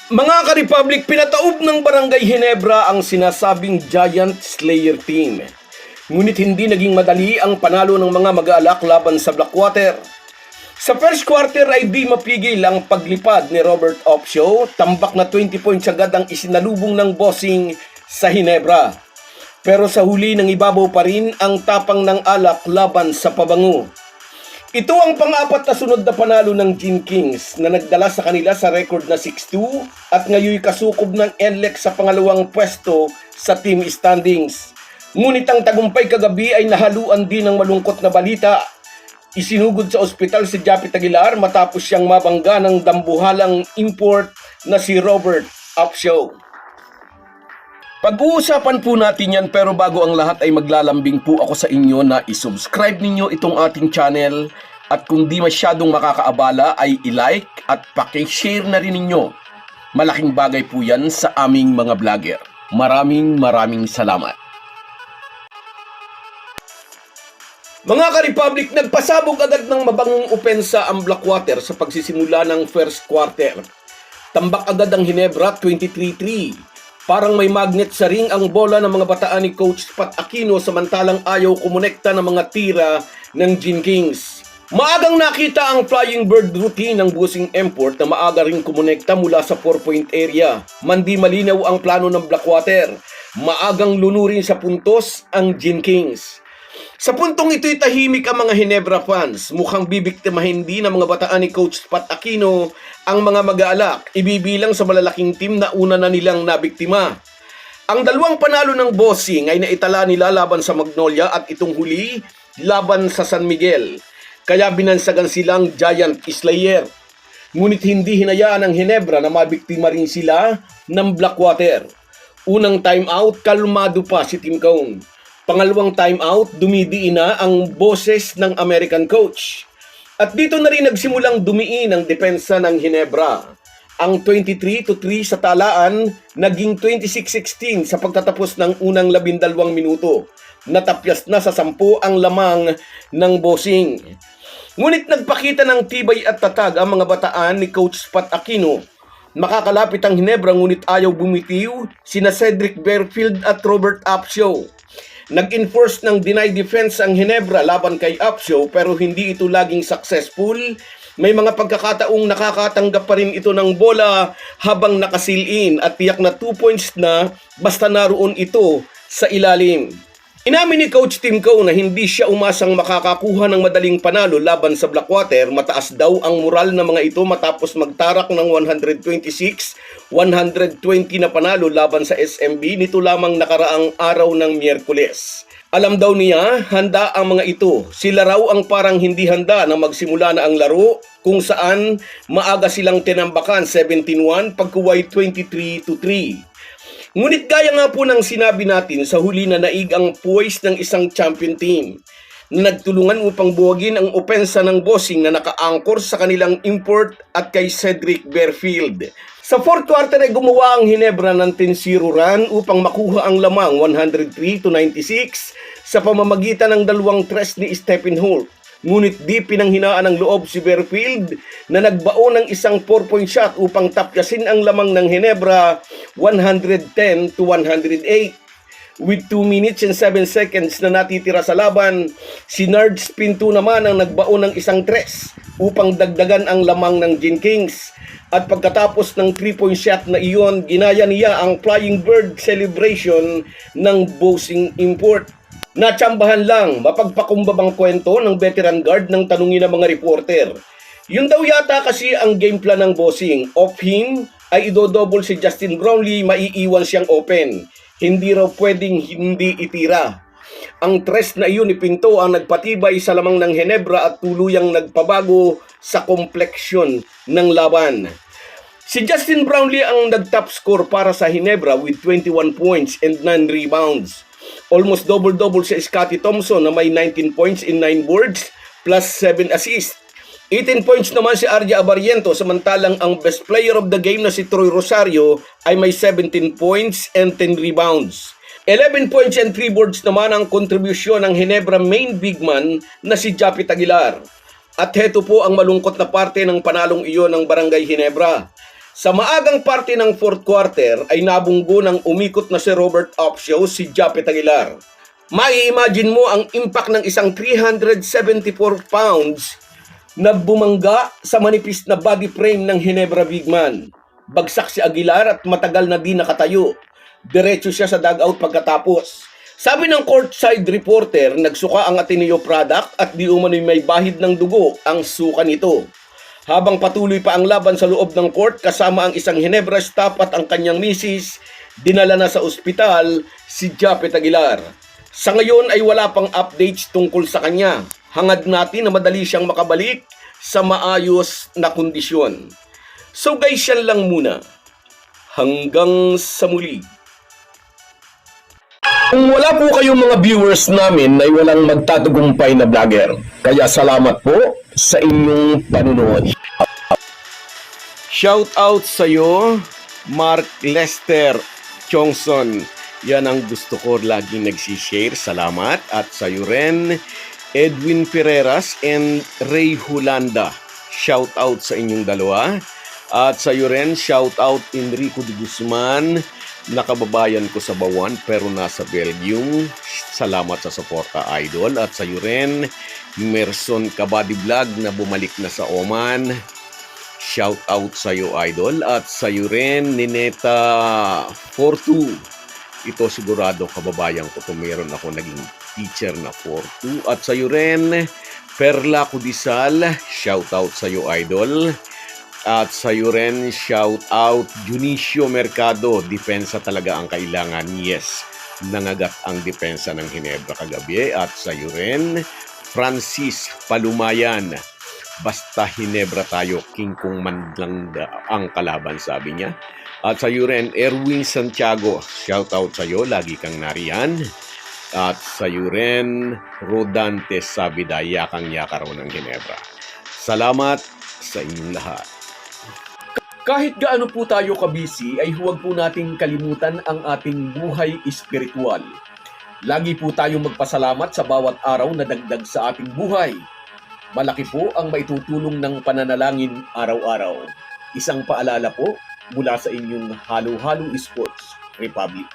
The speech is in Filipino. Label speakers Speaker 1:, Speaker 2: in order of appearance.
Speaker 1: Mga ka-Republic, pinataob ng Barangay Ginebra ang sinasabing Giant Slayer team. Ngunit hindi naging madali ang panalo ng mga mag-aalak laban sa Blackwater. Sa first quarter ay di mapigil ang paglipad ni Robert Opsio, tambak na 20 points agad ang isinalubong ng Bossing sa Ginebra. Pero sa huli nang ibabaw pa rin ang tapang ng alak laban sa Pabango. Ito ang pang-apat na sunod na panalo ng Gin Kings na nagdala sa kanila sa record na 6-2 at ngayon kasukob ng NLEX sa pangalawang pwesto sa team standings. Ngunit ang tagumpay kagabi ay nahaluan din ng malungkot na balita. Isinugod sa ospital si Japit Aguilar matapos siyang mabangga ng dambuhalang import na si Robert Opsio. Pag-uusapan po natin yan, pero bago ang lahat ay maglalambing po ako sa inyo na isubscribe ninyo itong ating channel at kung di masyadong makakaabala ay i-like at paki-share na rin ninyo. Malaking bagay po yan sa aming mga vlogger. Maraming salamat. Mga ka-Republic, nagpasabog agad ng mabangong opensa ang Blackwater sa pagsisimula ng first quarter. Tambak agad ang Ginebra 23-3. Parang may magnet sa ring ang bola ng mga bataan ni Coach Pat Aquino samantalang ayaw kumonekta ng mga tira ng Gin Kings. Maagang nakita ang flying bird routine ng Bossing Import na maaga ring kumonekta mula sa 4-point area. Mandi malinaw ang plano ng Blackwater. Maagang lunurin sa puntos ang Gin Kings. Sa puntong ito'y tahimik ang mga Ginebra fans. Mukhang bibiktimahin din ng mga bataan ni Coach Pat Aquino ang mga mag-aalak. Ibibilang sa malalaking team na una na nilang nabiktima. Ang dalawang panalo ng Bossing ay naitala nila laban sa Magnolia at itong huli laban sa San Miguel. Kaya binansagan silang Giant Slayer. Ngunit hindi hinayaan ng Ginebra na mabiktima rin sila ng Blackwater. Unang timeout, kalmado pa si Tim Cone. Pangalawang timeout, dumidiin na ang boses ng American coach. At dito na rin nagsimulang dumiin ang depensa ng Ginebra. Ang 23-3 sa talaan, naging 26-16 sa pagtatapos ng unang 12 minuto. Natapyas na sa 10 ang lamang ng Bossing. Ngunit nagpakita ng tibay at tatag ang mga bataan ni Coach Pat Aquino. Makakalapit ang Ginebra ngunit ayaw bumitiw sina Cedric Berfield at Robert Opsio. Nag-enforce ng deny defense ang Ginebra laban kay Opsio pero hindi ito laging successful. May mga pagkakataong nakakatanggap pa rin ito ng bola habang nakasil-in at tiyak na 2 points na basta naroon ito sa ilalim. Inamin ni Coach Tim Cone na hindi siya umasang makakakuha ng madaling panalo laban sa Blackwater. Mataas daw ang moral ng mga ito matapos magtarak ng 126-120 na panalo laban sa SMB nito lamang nakaraang araw ng Miyerkules. Alam daw niya, handa ang mga ito. Sila raw ang parang hindi handa na magsimula na ang laro kung saan maaga silang tinambakan 17-1 pagkuway 23-3. Ngunit gaya nga po ng sinabi natin sa huli na naig ang puwais ng isang champion team na nagtulungan upang buwagin ang opensa ng Bossing na naka-anchor sa kanilang import at kay Cedric Berfield. Sa fourth quarter ay gumawa ang Ginebra ng 10-0 run upang makuha ang lamang 103-96 sa pamamagitan ng dalawang tres ni Stephen Holt. Ngunit di pinanghinaan ng loob si Berfield na nagbaon ng isang 4-point shot upang tapyasin ang lamang ng Ginebra 110-108. With 2 minutes and 7 seconds na natitira sa laban, si Nards Pinto naman ang nagbaon ng isang tres upang dagdagan ang lamang ng Gin Kings. At pagkatapos ng 3-point shot na iyon, ginaya niya ang Flying Bird celebration ng Bossing Import. Natsambahan lang, mapagpakumbabang kwento ng veteran guard ng tanungin ng mga reporter. Yun daw yata kasi ang game plan ng Bossing. Off him ay idodouble si Justin Brownlee, maiiwan siyang open. Hindi raw pwedeng hindi itira. Ang tres na iyon ni Pinto ang nagpatibay sa lamang ng Ginebra at tuluyang nagpabago sa kompleksyon ng laban. Si Justin Brownlee ang nag-top score para sa Ginebra with 21 points and 9 rebounds. Almost double-double si Scottie Thompson na may 19 points in 9 boards plus 7 assists. 18 points naman si Arya Abariento samantalang ang best player of the game na si Troy Rosario ay may 17 points and 10 rebounds. 11 points and 3 boards naman ang kontribusyon ng Ginebra main big man na si Japit Aguilar. At heto po ang malungkot na parte ng panalong iyon ng Barangay Ginebra. Sa maagang parte ng fourth quarter ay nabunggo ng umikot na si Robert Opsio si Japet Aguilar. Mai-imagine mo ang impact ng isang 374 pounds na bumangga sa manipis na body frame ng Ginebra Bigman. Bagsak si Aguilar at matagal na di nakatayo. Diretso siya sa dugout pagkatapos. Sabi ng courtside reporter, nagsuka ang Ateneo product at di umano'y may bahid ng dugo ang suka nito. Habang patuloy pa ang laban sa loob ng court kasama ang isang Ginebra staff at ang kanyang misis, dinala na sa ospital si Japet Aguilar. Sa ngayon ay wala pang updates tungkol sa kanya. Hangad natin na madali siyang makabalik sa maayos na kondisyon. So guys, yan lang muna. Hanggang sa muli. Kung wala po kayong mga viewers namin ay walang magtatagumpay na vlogger. Kaya salamat po sa inyong panunood. Shout out sa iyo, Mark Lester Chongson. Yan ang gusto ko laging nagsishare. Salamat. At sa iyo rin, Edwin Ferreras and Ray Hulanda. Shout out sa inyong dalawa. At sa iyo rin, shout out Enrico de Guzman, nakababayan ko sa Bawan pero nasa Belgium. Salamat sa suporta, idol. At sa iyo rin, Merson Kabady Vlog na bumalik na sa Oman. Shout out sa iyo, idol. At sa iyo rin, Nineta 42. Ito sigurado kababayan ko. Meron ako naging teacher na 42. At sa iyo rin, Perla Kudisal. Shout out sa iyo, idol. At sa iyo rin, shout out Junicio Mercado. Depensa talaga ang kailangan. Yes, nangagat ang depensa ng Ginebra kagabi. At sa iyo rin, Francis Palumayan. Basta Ginebra tayo, king kung man lang ang kalaban, sabi niya. At sa iyo rin, Erwin Santiago. Shout out sa iyo, lagi kang nariyan. At sa iyo rin, Rodante Sabida, yakang-yaka raw ng Ginebra. Salamat sa inyong lahat. Kahit gaano po tayo kabisi, ay huwag po nating kalimutan ang ating buhay espiritual. Lagi po tayong magpasalamat sa bawat araw na dagdag sa ating buhay. Malaki po ang maitutulong ng pananalangin araw-araw. Isang paalala po mula sa inyong Halo Halo Sports Republic.